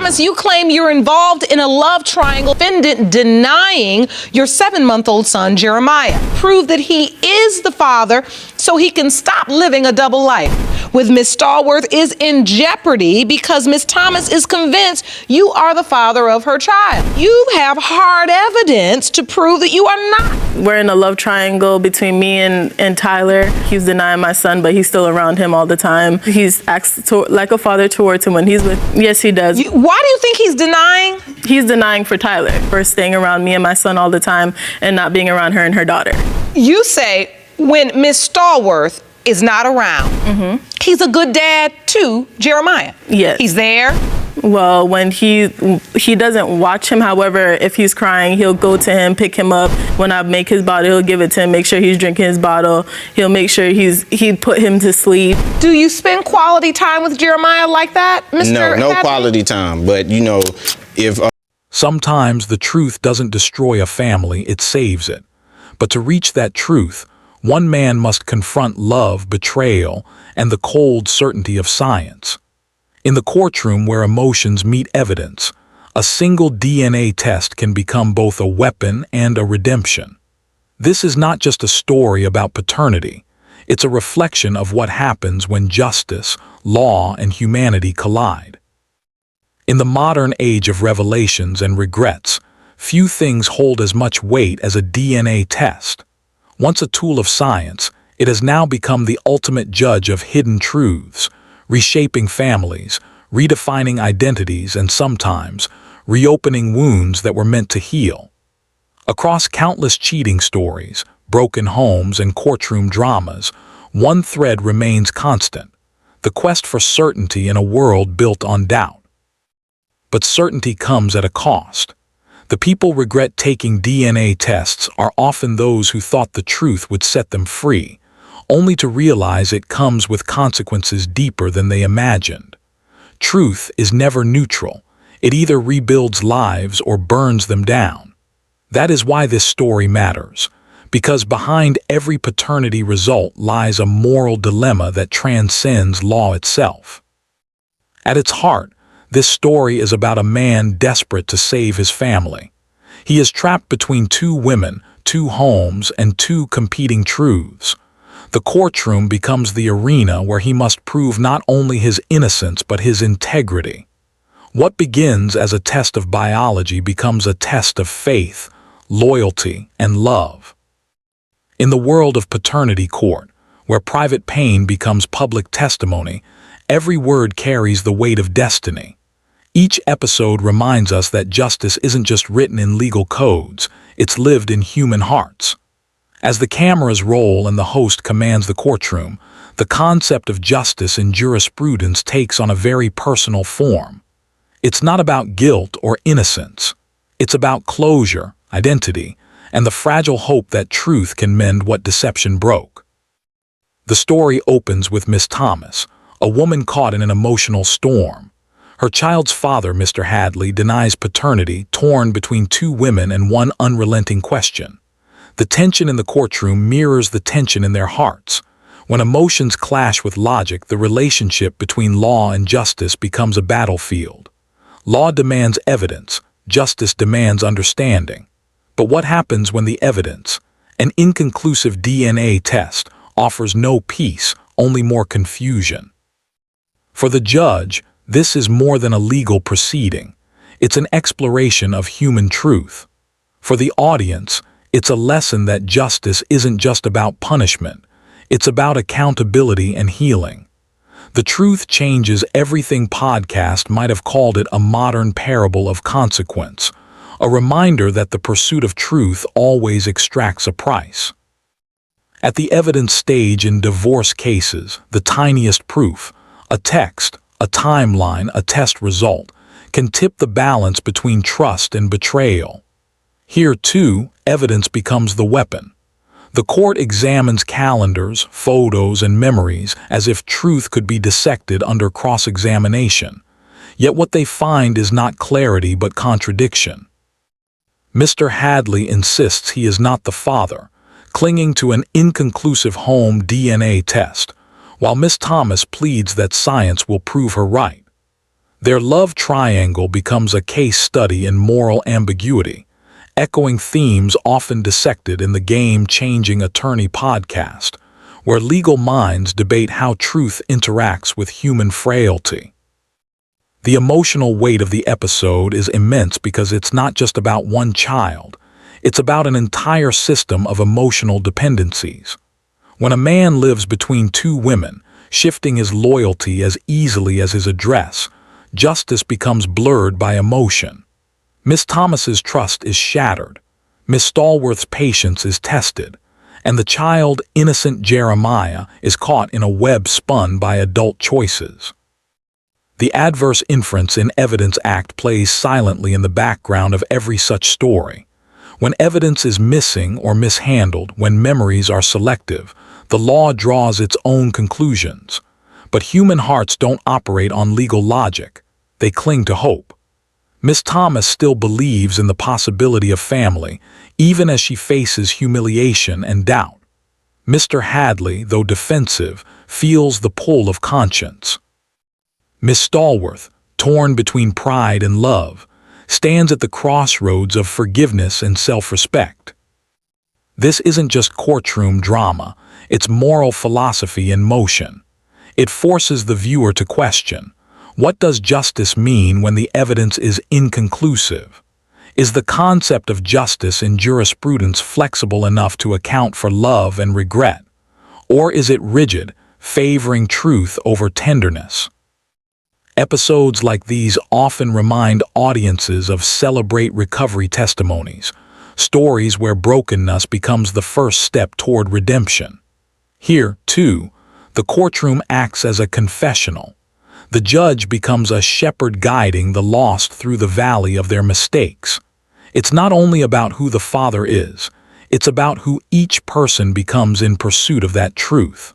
Thomas, you claim you're involved in a love triangle, defendant denying your 7-month-old son, Jeremiah. Prove that he is the father so he can stop living a double life. With Miss Stallworth is in jeopardy because Miss Thomas is convinced you are the father of her child. You have hard evidence to prove that you are not. We're in a love triangle between me and Tyler. He's denying my son, but he's still around him all the time. He's acts like a father towards him when he's with. Yes, he does. Why do you think he's denying? He's denying for Tyler, for staying around me and my son all the time and not being around her and her daughter. You say when Miss Stallworth is not around, he's a good dad to Jeremiah. Yes. He's there. Well, when he doesn't watch him. However, if he's crying, he'll go to him, pick him up. When I make his bottle, he'll give it to him, make sure he's drinking his bottle. He'll make sure he put him to sleep. Do you spend quality time with Jeremiah like that, Mr. No Hadley? quality time. But, you know, if... Sometimes the truth doesn't destroy a family, it saves it. But to reach that truth, one man must confront love, betrayal, and the cold certainty of science. In the courtroom where emotions meet evidence, a single DNA test can become both a weapon and a redemption. This is not just a story about paternity. It's a reflection of what happens when justice, law, and humanity collide. In the modern age of revelations and regrets, few things hold as much weight as a DNA test. Once a tool of science, it has now become the ultimate judge of hidden truths, reshaping families, redefining identities, and sometimes reopening wounds that were meant to heal. Across countless cheating stories, broken homes, and courtroom dramas, one thread remains constant: the quest for certainty in a world built on doubt. But certainty comes at a cost. The people regret taking DNA tests are often those who thought the truth would set them free, only to realize it comes with consequences deeper than they imagined. Truth is never neutral. It either rebuilds lives or burns them down. That is why this story matters, because behind every paternity result lies a moral dilemma that transcends law itself. At its heart, this story is about a man desperate to save his family. He is trapped between two women, two homes, and two competing truths. The courtroom becomes the arena where he must prove not only his innocence but his integrity. What begins as a test of biology becomes a test of faith, loyalty, and love. In the world of paternity court, where private pain becomes public testimony, every word carries the weight of destiny. Each episode reminds us that justice isn't just written in legal codes, it's lived in human hearts. As the cameras roll and the host commands the courtroom, the concept of justice in jurisprudence takes on a very personal form. It's not about guilt or innocence. It's about closure, identity, and the fragile hope that truth can mend what deception broke. The story opens with Miss Thomas, a woman caught in an emotional storm. Her child's father, Mr. Hadley, denies paternity, torn between two women and one unrelenting question. The tension in the courtroom mirrors the tension in their hearts. When emotions clash with logic, the relationship between law and justice becomes a battlefield. Law demands evidence, justice demands understanding. But what happens when the evidence, an inconclusive DNA test, offers no peace, only more confusion? For the judge, this is more than a legal proceeding. It's an exploration of human truth. For the audience, it's a lesson that justice isn't just about punishment. It's about accountability and healing. The Truth Changes Everything podcast might have called it a modern parable of consequence, a reminder that the pursuit of truth always extracts a price. At the evidence stage in divorce cases, the tiniest proof, a text, a timeline, a test result, can tip the balance between trust and betrayal. Here, too, evidence becomes the weapon. The court examines calendars, photos, and memories as if truth could be dissected under cross-examination. Yet what they find is not clarity but contradiction. Mr. Hadley insists he is not the father, clinging to an inconclusive home DNA test, while Miss Thomas pleads that science will prove her right. Their love triangle becomes a case study in moral ambiguity, echoing themes often dissected in the Game-Changing Attorney podcast, where legal minds debate how truth interacts with human frailty. The emotional weight of the episode is immense because it's not just about one child, it's about an entire system of emotional dependencies. When a man lives between two women, shifting his loyalty as easily as his address, justice becomes blurred by emotion. Miss Thomas's trust is shattered, Miss Stallworth's patience is tested, and the child, innocent Jeremiah, is caught in a web spun by adult choices. The adverse inference in Evidence Act plays silently in the background of every such story. When evidence is missing or mishandled, when memories are selective, the law draws its own conclusions. But human hearts don't operate on legal logic. They cling to hope. Miss Thomas still believes in the possibility of family, even as she faces humiliation and doubt. Mr. Hadley, though defensive, feels the pull of conscience. Miss Stallworth, torn between pride and love, stands at the crossroads of forgiveness and self-respect. This isn't just courtroom drama, it's moral philosophy in motion. It forces the viewer to question, what does justice mean when the evidence is inconclusive? Is the concept of justice in jurisprudence flexible enough to account for love and regret? Or is it rigid, favoring truth over tenderness? Episodes like these often remind audiences of Celebrate Recovery testimonies, stories where brokenness becomes the first step toward redemption. Here, too, the courtroom acts as a confessional. The judge becomes a shepherd guiding the lost through the valley of their mistakes. It's not only about who the father is, it's about who each person becomes in pursuit of that truth.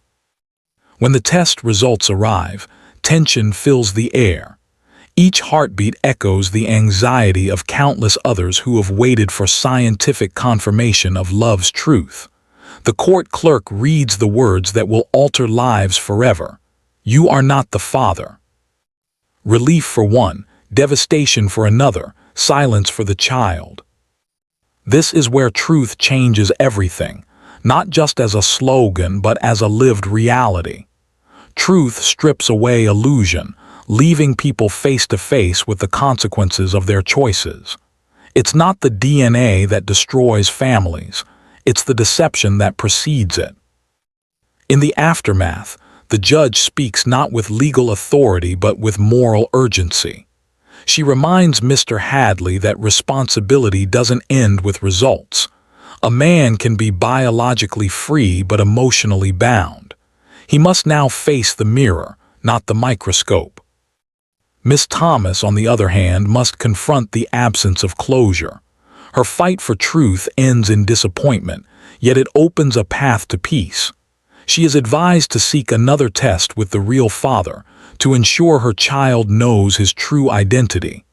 When the test results arrive, tension fills the air. Each heartbeat echoes the anxiety of countless others who have waited for scientific confirmation of love's truth. The court clerk reads the words that will alter lives forever. You are not the father. Relief for one, devastation for another, silence for the child. This is where truth changes everything, not just as a slogan but as a lived reality. Truth strips away illusion, leaving people face to face with the consequences of their choices. It's not the DNA that destroys families, it's the deception that precedes it. In the aftermath, the judge speaks not with legal authority but with moral urgency. She reminds Mr. Hadley that responsibility doesn't end with results. A man can be biologically free but emotionally bound. He must now face the mirror, not the microscope. Miss Thomas, on the other hand, must confront the absence of closure. Her fight for truth ends in disappointment, yet it opens a path to peace. She is advised to seek another test with the real father to ensure her child knows his true identity.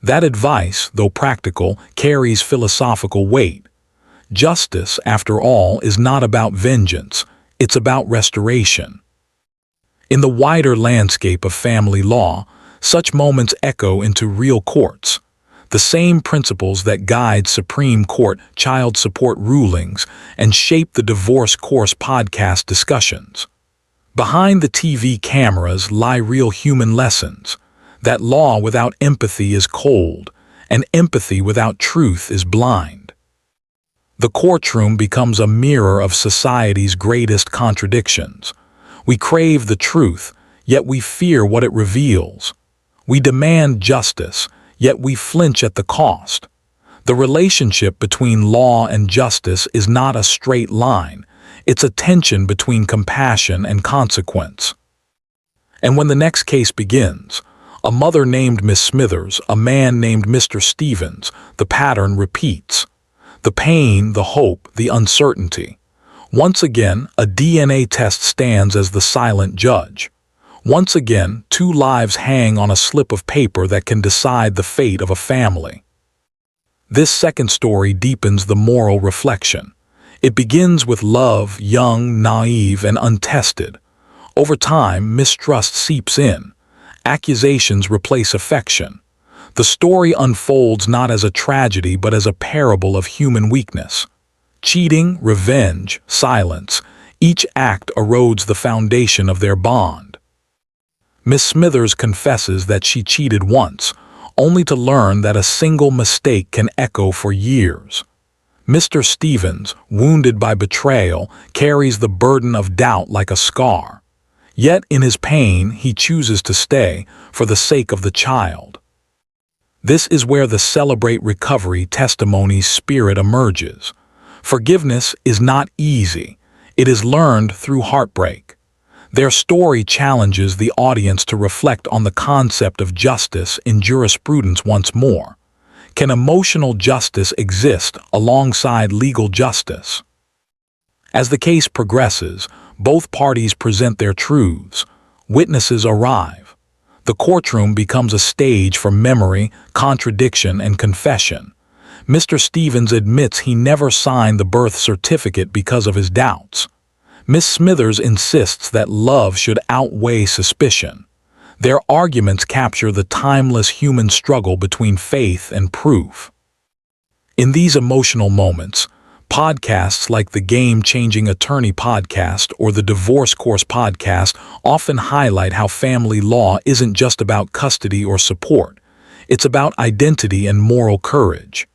That advice, though practical, carries philosophical weight. Justice, after all, is not about vengeance, it's about restoration. In the wider landscape of family law, such moments echo into real courts. The same principles that guide Supreme Court child support rulings and shape the Divorce Course podcast discussions. Behind the TV cameras lie real human lessons, that law without empathy is cold, and empathy without truth is blind. The courtroom becomes a mirror of society's greatest contradictions. We crave the truth, yet we fear what it reveals. We demand justice, yet we flinch at the cost. The relationship between law and justice is not a straight line. It's a tension between compassion and consequence. And when the next case begins, a mother named Miss Smithers, a man named Mr. Stevens, the pattern repeats. The pain, the hope, the uncertainty. Once again, a DNA test stands as the silent judge. Once again, two lives hang on a slip of paper that can decide the fate of a family. This second story deepens the moral reflection. It begins with love, young, naive, and untested. Over time, mistrust seeps in. Accusations replace affection. The story unfolds not as a tragedy but as a parable of human weakness. Cheating, revenge, silence, each act erodes the foundation of their bond. Miss Smithers confesses that she cheated once, only to learn that a single mistake can echo for years. Mr. Stevens, wounded by betrayal, carries the burden of doubt like a scar. Yet in his pain, he chooses to stay for the sake of the child. This is where the Celebrate Recovery testimony's spirit emerges. Forgiveness is not easy. It is learned through heartbreak. Their story challenges the audience to reflect on the concept of justice in jurisprudence once more. Can emotional justice exist alongside legal justice? As the case progresses, both parties present their truths. Witnesses arrive. The courtroom becomes a stage for memory, contradiction, and confession. Mr. Stevens admits he never signed the birth certificate because of his doubts. Miss Smithers insists that love should outweigh suspicion. Their arguments capture the timeless human struggle between faith and proof. In these emotional moments, podcasts like the Game-Changing Attorney podcast or the Divorce Course podcast often highlight how family law isn't just about custody or support. It's about identity and moral courage.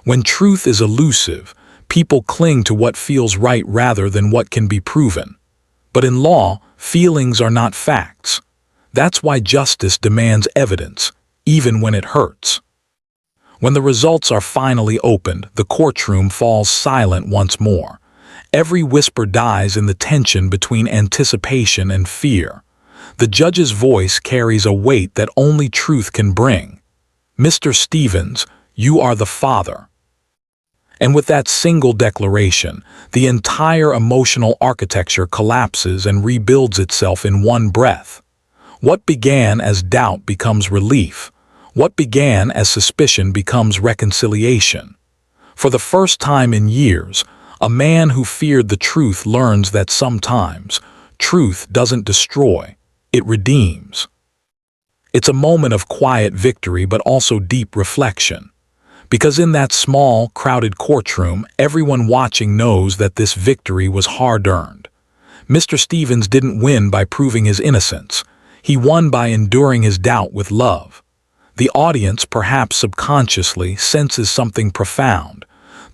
When truth is elusive, people cling to what feels right rather than what can be proven. But in law, feelings are not facts. That's why justice demands evidence, even when it hurts. When the results are finally opened, the courtroom falls silent once more. Every whisper dies in the tension between anticipation and fear. The judge's voice carries a weight that only truth can bring. Mr. Stevens, you are the father. And with that single declaration, the entire emotional architecture collapses and rebuilds itself in one breath. What began as doubt becomes relief. What began as suspicion becomes reconciliation. For the first time in years, a man who feared the truth learns that sometimes truth doesn't destroy, it redeems. It's a moment of quiet victory but also deep reflection. Because in that small, crowded courtroom, everyone watching knows that this victory was hard-earned. Mr. Stevens didn't win by proving his innocence. He won by enduring his doubt with love. The audience, perhaps subconsciously, senses something profound.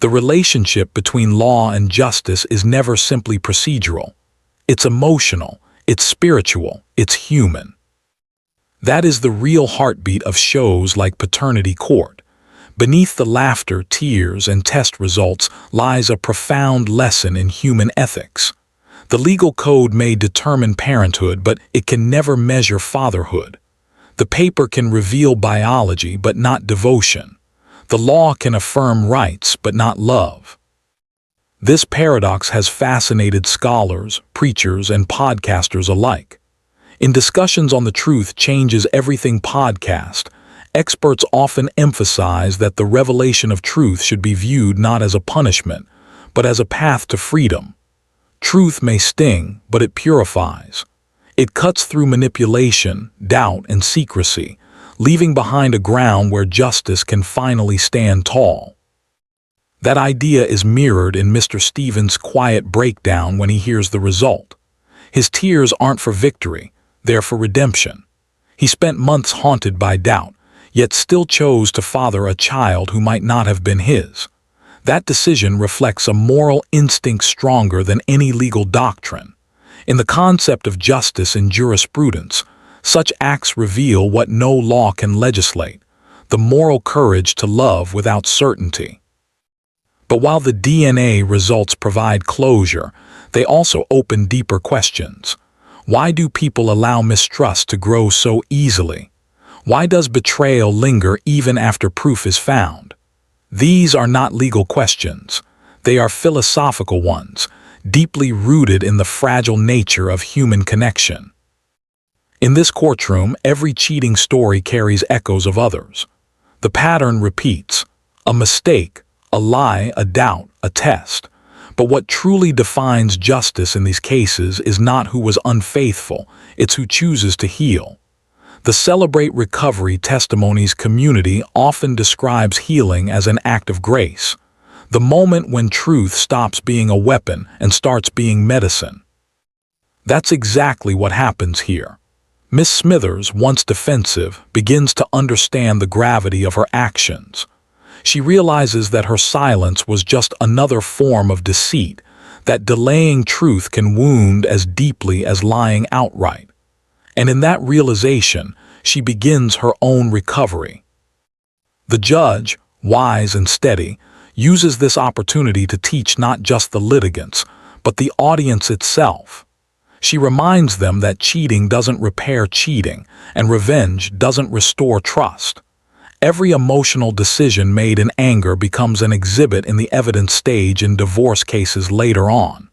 The relationship between law and justice is never simply procedural. It's emotional, it's spiritual, it's human. That is the real heartbeat of shows like Paternity Court. Beneath the laughter, tears, and test results lies a profound lesson in human ethics. The legal code may determine parenthood, but it can never measure fatherhood. The paper can reveal biology, but not devotion. The law can affirm rights, but not love. This paradox has fascinated scholars, preachers, and podcasters alike. In Discussions on the Truth Changes Everything podcast, experts often emphasize that the revelation of truth should be viewed not as a punishment, but as a path to freedom. Truth may sting, but it purifies. It cuts through manipulation, doubt, and secrecy, leaving behind a ground where justice can finally stand tall. That idea is mirrored in Mr. Stevens' quiet breakdown when he hears the result. His tears aren't for victory, they're for redemption. He spent months haunted by doubt, yet still chose to father a child who might not have been his. That decision reflects a moral instinct stronger than any legal doctrine. In the concept of justice in jurisprudence, such acts reveal what no law can legislate, the moral courage to love without certainty. But while the DNA results provide closure, they also open deeper questions. Why do people allow mistrust to grow so easily? Why does betrayal linger even after proof is found? These are not legal questions. They are philosophical ones, deeply rooted in the fragile nature of human connection. In this courtroom, every cheating story carries echoes of others. The pattern repeats: a mistake, a lie, a doubt, a test. But what truly defines justice in these cases is not who was unfaithful, it's who chooses to heal. The Celebrate Recovery Testimonies community often describes healing as an act of grace, the moment when truth stops being a weapon and starts being medicine. That's exactly what happens here. Miss Smithers, once defensive, begins to understand the gravity of her actions. She realizes that her silence was just another form of deceit, that delaying truth can wound as deeply as lying outright. And in that realization, she begins her own recovery. The judge, wise and steady, uses this opportunity to teach not just the litigants, but the audience itself. She reminds them that cheating doesn't repair cheating, and revenge doesn't restore trust. Every emotional decision made in anger becomes an exhibit in the evidence stage in divorce cases later on.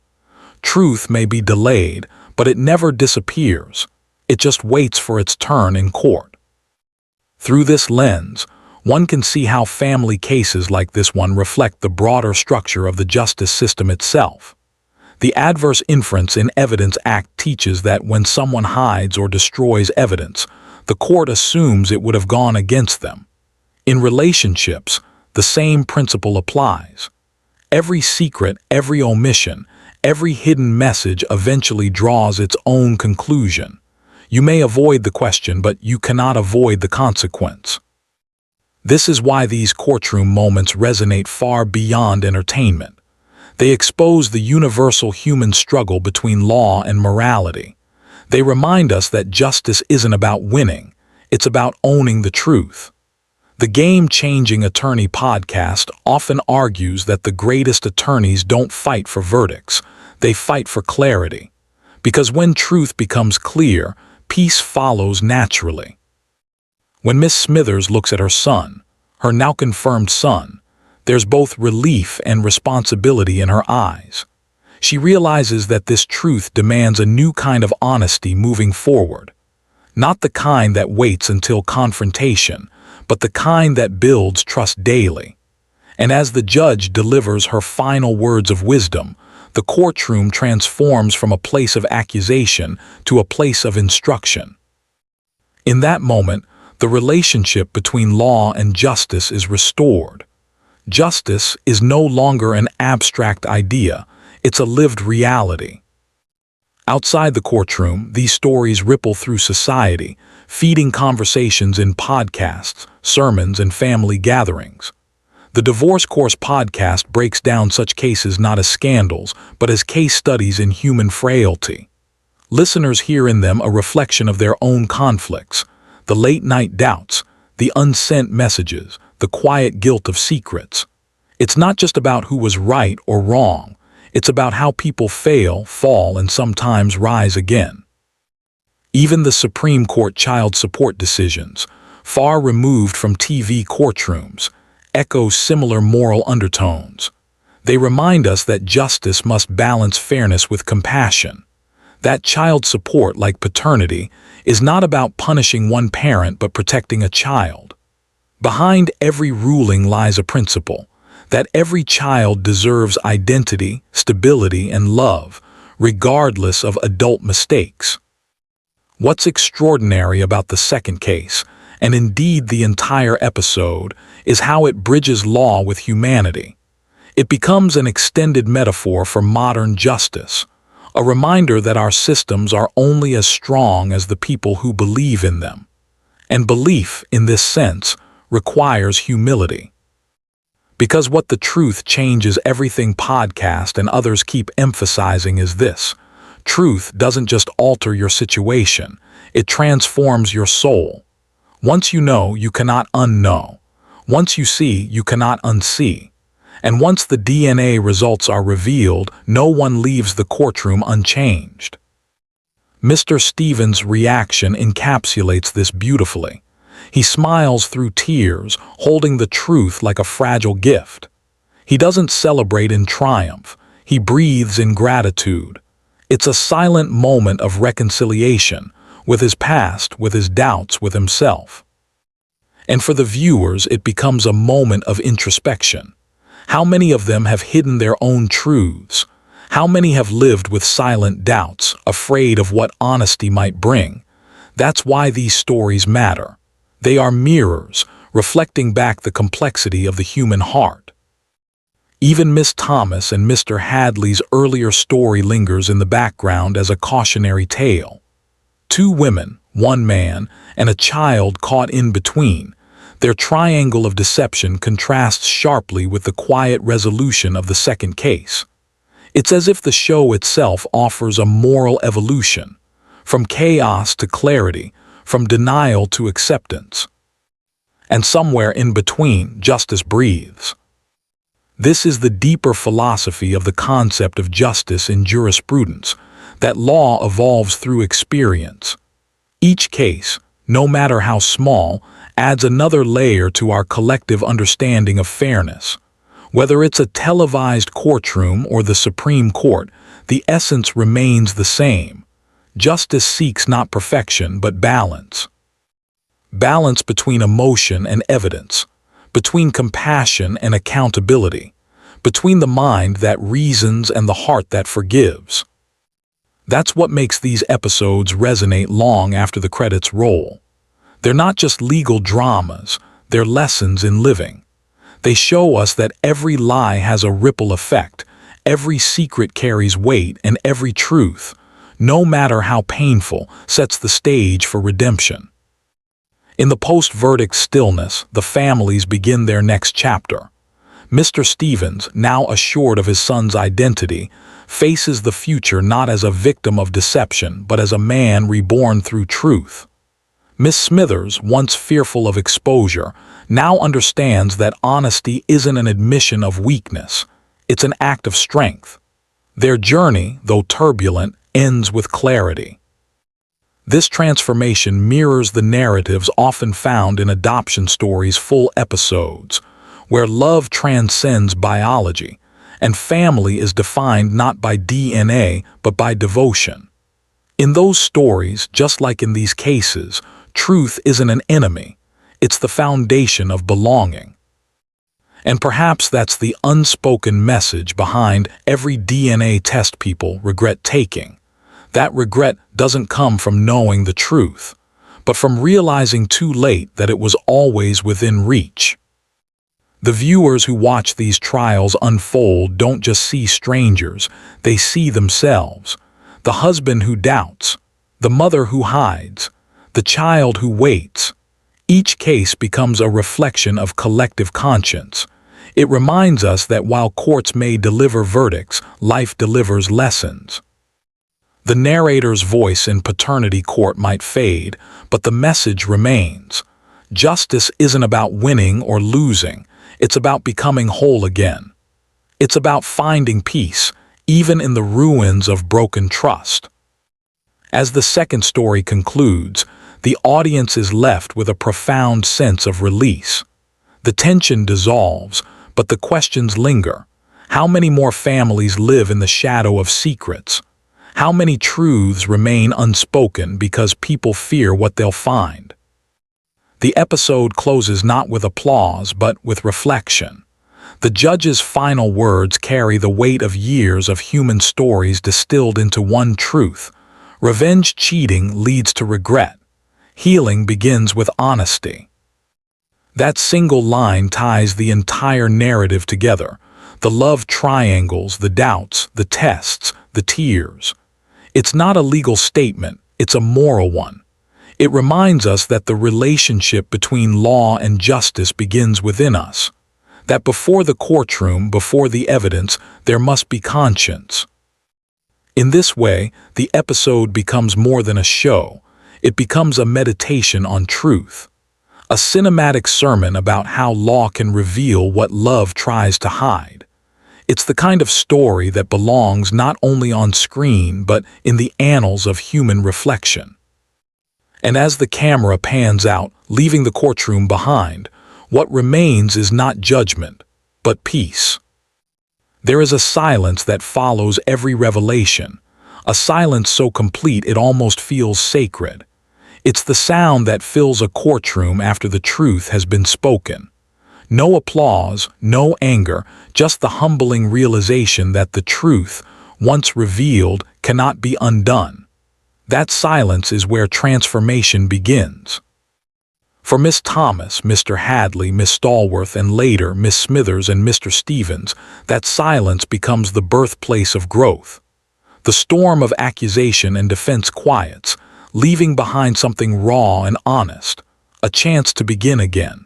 Truth may be delayed, but it never disappears. It just waits for its turn in court. Through this lens, one can see how family cases like this one reflect the broader structure of the justice system itself. The Adverse Inference in Evidence Act teaches that when someone hides or destroys evidence, the court assumes it would have gone against them. In relationships, the same principle applies. Every secret, every omission, every hidden message eventually draws its own conclusion. You may avoid the question, but you cannot avoid the consequence. This is why these courtroom moments resonate far beyond entertainment. They expose the universal human struggle between law and morality. They remind us that justice isn't about winning, it's about owning the truth. The Game Changing Attorney podcast often argues that the greatest attorneys don't fight for verdicts, they fight for clarity. Because when truth becomes clear, peace follows naturally. When Miss Smithers looks at her son, her now confirmed son, there's both relief and responsibility in her eyes. She realizes that this truth demands a new kind of honesty moving forward. Not the kind that waits until confrontation, but the kind that builds trust daily. And as the judge delivers her final words of wisdom, the courtroom transforms from a place of accusation to a place of instruction. In that moment, the relationship between law and justice is restored. Justice is no longer an abstract idea, it's a lived reality. Outside the courtroom, these stories ripple through society, feeding conversations in podcasts, sermons, and family gatherings. The Divorce Course podcast breaks down such cases not as scandals, but as case studies in human frailty. Listeners hear in them a reflection of their own conflicts, the late-night doubts, the unsent messages, the quiet guilt of secrets. It's not just about who was right or wrong. It's about how people fail, fall, and sometimes rise again. Even the Supreme Court child support decisions, far removed from TV courtrooms, echo similar moral undertones. They remind us that justice must balance fairness with compassion. That child support, like paternity, is not about punishing one parent but protecting a child. Behind every ruling lies a principle, that every child deserves identity, stability, and love, regardless of adult mistakes. What's extraordinary about the second case, and indeed the entire episode, is how it bridges law with humanity. It becomes an extended metaphor for modern justice, a reminder that our systems are only as strong as the people who believe in them. And belief, in this sense, requires humility. Because what the Truth Changes Everything podcast and others keep emphasizing is this: truth doesn't just alter your situation, it transforms your soul. Once you know, you cannot unknow. Once you see, you cannot unsee. And once the DNA results are revealed, no one leaves the courtroom unchanged. Mr. Stevens' reaction encapsulates this beautifully. He smiles through tears, holding the truth like a fragile gift. He doesn't celebrate in triumph. He breathes in gratitude. It's a silent moment of reconciliation, with his past, with his doubts, with himself. And for the viewers, it becomes a moment of introspection. How many of them have hidden their own truths? How many have lived with silent doubts, afraid of what honesty might bring? That's why these stories matter. They are mirrors, reflecting back the complexity of the human heart. Even Miss Thomas and Mr. Hadley's earlier story lingers in the background as a cautionary tale. Two women, one man, and a child caught in between. Their triangle of deception contrasts sharply with the quiet resolution of the second case. It's as if the show itself offers a moral evolution, from chaos to clarity, from denial to acceptance. And somewhere in between, justice breathes. This is the deeper philosophy of the concept of justice in jurisprudence, that law evolves through experience. Each case, no matter how small, adds another layer to our collective understanding of fairness. Whether it's a televised courtroom or the Supreme Court, the essence remains the same. Justice seeks not perfection, but balance. Balance between emotion and evidence, between compassion and accountability, between the mind that reasons and the heart that forgives. That's what makes these episodes resonate long after the credits roll. They're not just legal dramas, they're lessons in living. They show us that every lie has a ripple effect, every secret carries weight, and every truth, no matter how painful, sets the stage for redemption. In the post-verdict stillness, the families begin their next chapter. Mr. Stevens, now assured of his son's identity, faces the future not as a victim of deception, but as a man reborn through truth. Miss Smithers, once fearful of exposure, now understands that honesty isn't an admission of weakness, it's an act of strength. Their journey, though turbulent, ends with clarity. This transformation mirrors the narratives often found in adoption stories' full episodes, where love transcends biology, and family is defined not by DNA but by devotion. In those stories, just like in these cases, truth isn't an enemy, it's the foundation of belonging. And perhaps that's the unspoken message behind every DNA test people regret taking. That regret doesn't come from knowing the truth, but from realizing too late that it was always within reach. The viewers who watch these trials unfold don't just see strangers, they see themselves. The husband who doubts, the mother who hides, the child who waits. Each case becomes a reflection of collective conscience. It reminds us that while courts may deliver verdicts, life delivers lessons. The narrator's voice in paternity court might fade, but the message remains. Justice isn't about winning or losing, it's about becoming whole again. It's about finding peace, even in the ruins of broken trust. As the second story concludes, the audience is left with a profound sense of release. The tension dissolves, but the questions linger. How many more families live in the shadow of secrets? How many truths remain unspoken because people fear what they'll find? The episode closes not with applause, but with reflection. The judge's final words carry the weight of years of human stories distilled into one truth. Revenge cheating leads to regret. Healing begins with honesty. That single line ties the entire narrative together. The love triangles, the doubts, the tests, the tears. It's not a legal statement, it's a moral one. It reminds us that the relationship between law and justice begins within us. That before the courtroom, before the evidence, there must be conscience. In this way, the episode becomes more than a show. It becomes a meditation on truth. A cinematic sermon about how law can reveal what love tries to hide. It's the kind of story that belongs not only on screen but in the annals of human reflection. And as the camera pans out, leaving the courtroom behind, what remains is not judgment, but peace. There is a silence that follows every revelation, a silence so complete it almost feels sacred. It's the sound that fills a courtroom after the truth has been spoken. No applause, no anger, just the humbling realization that the truth, once revealed, cannot be undone. That silence is where transformation begins. For Miss Thomas, Mr. Hadley, Miss Stallworth, and later Miss Smithers and Mr. Stevens, that silence becomes the birthplace of growth. The storm of accusation and defense quiets, leaving behind something raw and honest, a chance to begin again.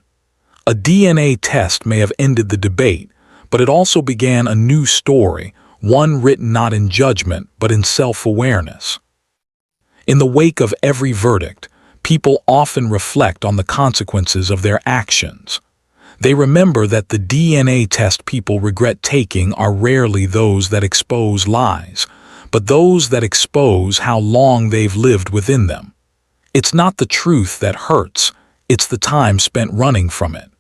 A DNA test may have ended the debate, but it also began a new story, one written not in judgment but in self-awareness. In the wake of every verdict, people often reflect on the consequences of their actions. They remember that the DNA test people regret taking are rarely those that expose lies, but those that expose how long they've lived within them. It's not the truth that hurts, it's the time spent running from it.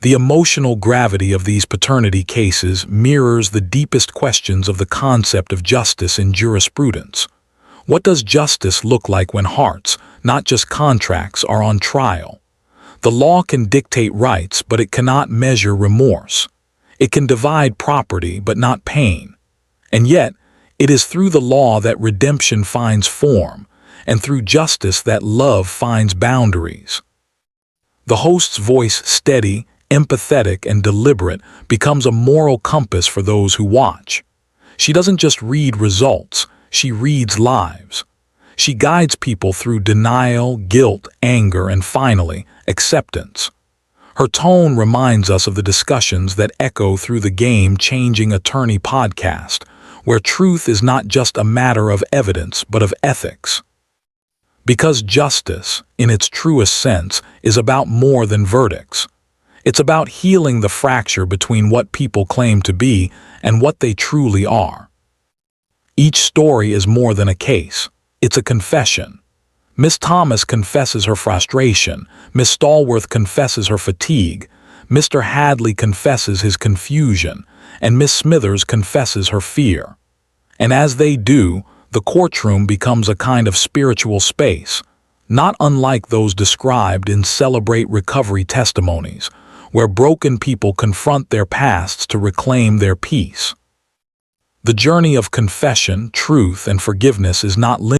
The emotional gravity of these paternity cases mirrors the deepest questions of the concept of justice in jurisprudence. What does justice look like when hearts, not just contracts, are on trial? The law can dictate rights, but it cannot measure remorse. It can divide property, but not pain. And yet, it is through the law that redemption finds form, and through justice that love finds boundaries. The host's voice, steady, empathetic, and deliberate, becomes a moral compass for those who watch. She doesn't just read results, she reads lives. She guides people through denial, guilt, anger, and finally, acceptance. Her tone reminds us of the discussions that echo through the Game-Changing Attorney podcast, where truth is not just a matter of evidence but of ethics. Because justice, in its truest sense, is about more than verdicts. It's about healing the fracture between what people claim to be and what they truly are. Each story is more than a case. It's a confession. Miss Thomas confesses her frustration, Miss Stallworth confesses her fatigue, Mr. Hadley confesses his confusion, and Miss Smithers confesses her fear. And as they do, the courtroom becomes a kind of spiritual space, not unlike those described in Celebrate Recovery testimonies, where broken people confront their pasts to reclaim their peace. The journey of confession, truth, and forgiveness is not linear.